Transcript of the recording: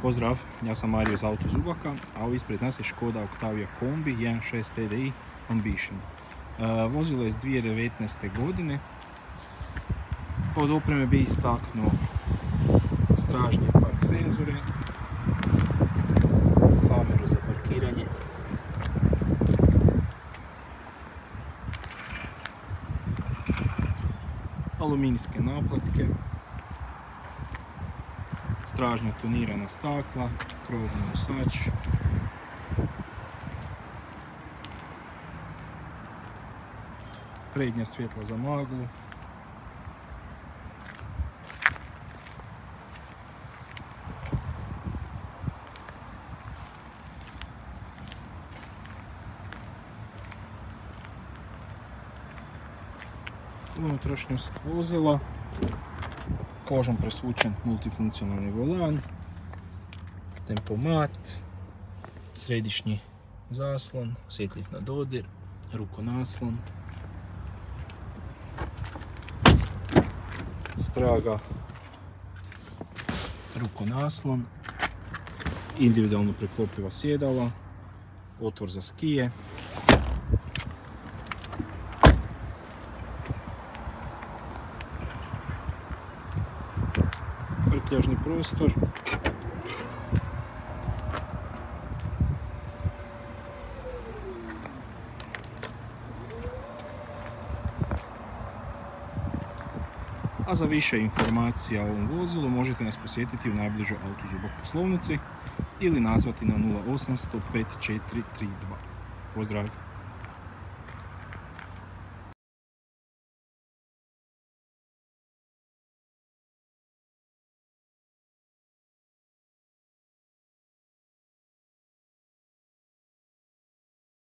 Pozdrav, ja sam Mario iz Auto Zubaka, a ovo ispred nas je Škoda Octavia Kombi 1.6 TDI Ambition. Vozilo je iz 2019. godine. Od opreme bi istaknuo stražnje park senzore, kameru za parkiranje, aluminijske naplatke, stražnja tonirana stakla, krovni nosač, prednja svjetla za maglu, unutrašnjost vozila, kožom presvučen multifunkcionalni volan, tempomat, središnji zaslon, osjetljiv na dodir, rukonaslon, straga rukonaslon, individualno preklopiva sjedala, otvor za skije, prtljažni prostor, a za više informacija o ovom vozilu možete nas posjetiti u najbližoj Auto Zubak poslovnici ili nazvati na 0800 5432. Pozdrav!